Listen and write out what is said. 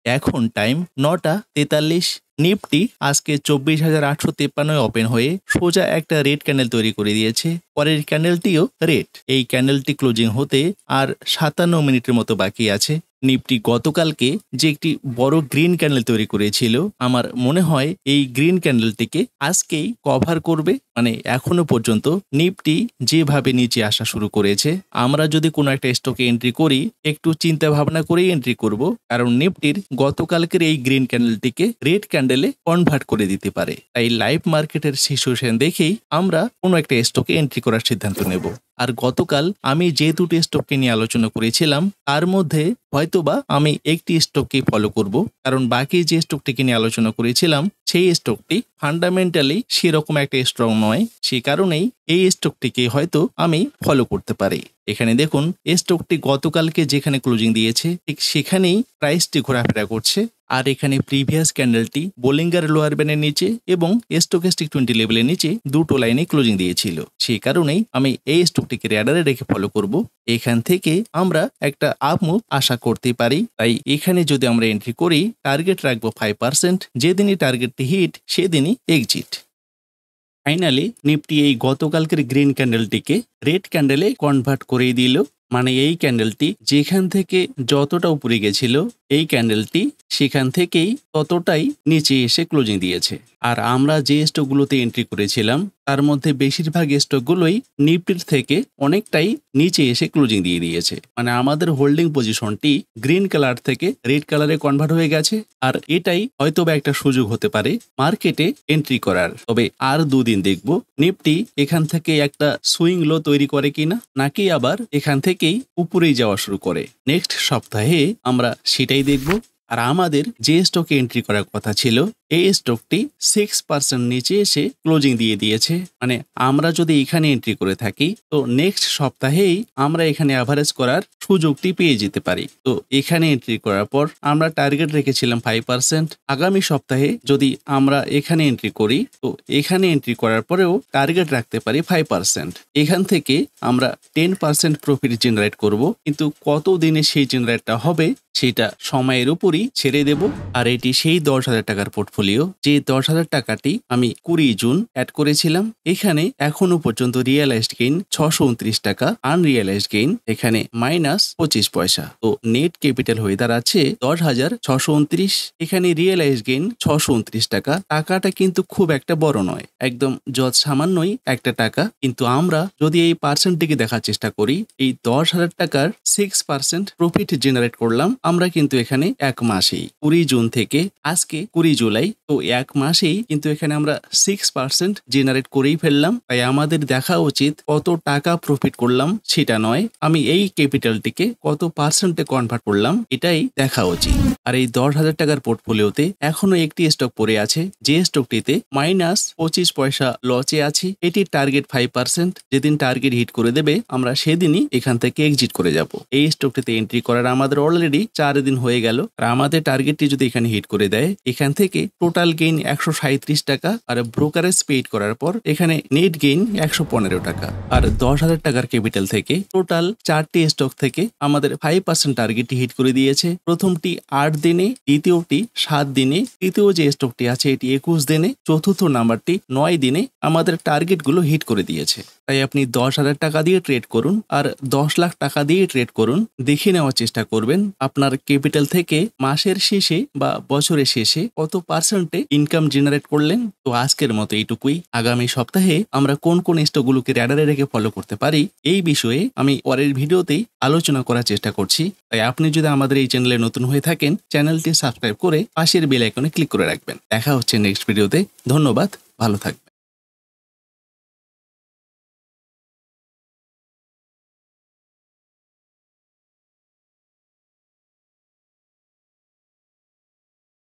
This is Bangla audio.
এখন টাইম 9টা 43। নিফটি আজকে 24,853 ওপেন হয়ে সোজা একটা রেড ক্যান্ডেল তৈরি করে দিয়েছে। পরের ক্যান্ডেলটিও রেড। এই ক্যান্ডেলটি ক্লোজিং হতে আর 57 মিনিটের মতো বাকি আছে। নিফটি গতকালকে যে একটি বড় গ্রিন ক্যান্ডেল তৈরি করেছিল, আমার মনে হয় এই গ্রিন ক্যান্ডেলটিকে আজকেই কভার করবে। মানে এখনো পর্যন্ত নিফটি যেভাবে নিচে আসা শুরু করেছে, আমরা যদি কোনো একটা স্টকে এন্ট্রি করি একটু চিন্তা ভাবনা করেই এন্ট্রি করব, কারণ নিফটির গতকালকের এই গ্রিন ক্যান্ডেলটিকে রেড ক্যান্ডেলে কনভার্ট করে দিতে পারে। তাই লাইভ মার্কেটের সিচুয়েশন দেখেই আমরা কোনো একটা স্টকে এন্ট্রি করার সিদ্ধান্ত নেব। আর গতকাল আমি যে দুটি স্টককে নিয়ে আলোচনা করেছিলাম তার মধ্যে হয়তোবা আমি একটি স্টককে ফলো করব, কারণ বাকি যে স্টকটিকে নিয়ে আলোচনা করেছিলাম সেই স্টকটি ফান্ডামেন্টালি সেরকম একটা স্ট্রং নয়। সে কারণেই এই স্টকটিকে হয়তো আমি ফলো করতে পারি। এখানে দেখুন, স্টকটি গতকালকে যেখানে ক্লোজিং দিয়েছে ঠিক সেখানেই প্রাইসটি ঘোরাফেরা করছে। আর এখানে প্রিভিয়াস ক্যান্ডেলটি বোলিঙ্গার লোয়ার ব্যান্ডের নিচে এবং স্টকেস্টিক 20 লেভেলের নিচে দুটো লাইনে ক্লোজিং দিয়েছিল। সেই কারণেই আমি এই স্টকটিকে র্যাডারে রেখে ফলো করব। এখান থেকে আমরা একটা আপ মুভ আশা করতে পারি। তাই এখানে যদি আমরা এন্ট্রি করি টার্গেট রাখবো 5%। যেদিনই টার্গেটটি হিট সেদিনই এক্সিট। ফাইনালি নিফটি এই গতকালকের গ্রিন ক্যান্ডেলটিকে রেড ক্যান্ডেলে কনভার্ট করে দিল। মানে এই ক্যান্ডেলটি যেখান থেকে যতটা উপরে গেছিল এই ক্যান্ডেলটি সেখান থেকেই ততটাই নিচে এসে ক্লোজিং দিয়েছে। আর আমরা যে স্টকগুলোতে এন্ট্রি করেছিলাম তার মধ্যে বেশিরভাগ স্টকগুলোই নিফটির থেকে অনেকটাই নিচে এসে ক্লোজিং দিয়ে দিয়েছে। মানে আমাদের হোল্ডিং পজিশনটি গ্রিন কালার থেকে রেড কালারে কনভার্ট হয়ে গেছে। আর এটাই হয়তোবা একটা সুযোগ হতে পারে মার্কেটে এন্ট্রি করার। তবে আর দুদিন দেখব নিফটি এখান থেকে একটা সুইং লো তৈরি করে কিনা, নাকি আবার এখান থেকেই উপরেই যাওয়া শুরু করে। নেক্সট সপ্তাহে আমরা সেটাই দেখব। আর আমাদের যে স্টকে এন্ট্রি করার কথা ছিল এই স্টকটি 6% নিচে এসে ক্লোজিং দিয়ে দিয়েছে। মানে আমরা যদি এখানে এন্ট্রি করে থাকি তো নেক্সট সপ্তাহেই আমরা এখানে অ্যাভারেজ করার সুযোগটি পেয়ে যেতে পারি। তো এখানে এন্ট্রি করার পর আমরা টার্গেট রেখেছিলাম 5%। আগামী সপ্তাহে যদি আমরা এখানে এন্ট্রি করি তো এখানে এন্ট্রি করার পরেও টার্গেট রাখতে পারি 5%। এখান থেকে আমরা 10% প্রফিট জেনারেট করব, কিন্তু কত দিনে সেই জেনারেটটা হবে সেটা সময়ের উপরই ছেড়ে দেব। আর এটি সেই 10,000 টাকার পোর্টফোলিও যে 10,000 টাকাটি আমি 20 জুন অ্যাড করেছিলাম। এখানে এখনো পর্যন্ত রিয়েলাইজড গেইন 629 টাকা, আনরিয়েলাইজড গেইন এখানে -25 পয়সা। তো নেট ক্যাপিটাল হয়ে দাঁড়াচ্ছে 10,629। এখানে রিয়েলাইজড গেইন 629 টাকা। টাকাটা কিন্তু খুব একটা বড় নয়, একদম যত সামান্যই একটা টাকা। কিন্তু আমরা যদি এই পার্সেন্টটিকে দেখার চেষ্টা করি, এই 10,000 টাকার 6% প্রফিট জেনারেট করলাম আমরা কিন্তু এখানে এক মাসেই, 20 জুন থেকে আজকে 20 জুলাই। তো এক মাসেই কিন্তু এখানে আমরা 6% জেনারেট করেই ফেললাম। তাই আমাদের দেখা উচিত কত টাকা প্রফিট করলাম সেটা নয়, আমি এই ক্যাপিটালটিকে কত পার্সেন্টে কনভার্ট করলাম এটাই দেখা উচিত। আর এই 10,000 টাকার পোর্টফোলিওতে এখনো একটি স্টক পড়ে আছে, যে স্টকটিতে -25 পয়সা লসে আছি। এটির টার্গেট 5%। যেদিন টার্গেট হিট করে দেবে আমরা সেদিনই এখান থেকে এক্সিট করে যাব। এই স্টকটিতে এন্ট্রি করার আমাদের অলরেডি 4 দিন হয়ে গেল। আর আমাদের টার্গেটটি যদি এখানে হিট করে দেয় এখান থেকে টোটাল গেইন 137 টাকা, আর ব্রোকারেজ পেইড করার পর এখানে নেট গেইন 115 টাকা। আর 10,000 টাকার ক্যাপিটাল থেকে টোটাল 4টি স্টক থেকে আমাদের 5% টার্গেটটি হিট করে দিয়েছে। প্রথমটি 8 দিনে, দ্বিতীয়টি 7 দিনে, তৃতীয় যে স্টকটি আছে এটি 21 দিনে, চতুর্থ নাম্বারটি 9 দিনে আমাদের টার্গেটগুলো হিট করে দিয়েছে। তাই আপনি 10,000 টাকা দিয়ে ট্রেড করুন আর 10 লাখ টাকা দিয়ে ট্রেড করুন। দেখে নেওয়ার চেষ্টা করবেন আপনার ক্যাপিটাল থেকে মাসের শেষে বা বছরের শেষে কত পার্সেন্টে ইনকাম জেনারেট করলেন। তো আজকের মতো এইটুকুই। আগামী সপ্তাহে আমরা কোন কোন স্টকগুলোকে র্যাডারে রেখে ফলো করতে পারি এই বিষয়ে আমি পরের ভিডিওতেই আলোচনা করার চেষ্টা করছি। তাই আপনি যদি আমাদের এই চ্যানেলে নতুন হয়ে থাকেন চ্যানেলটি সাবস্ক্রাইব করে পাশের বেল আইকনে ক্লিক করে রাখবেন। দেখা হচ্ছে নেক্সট ভিডিওতে। ধন্যবাদ, ভালো থাকবেন।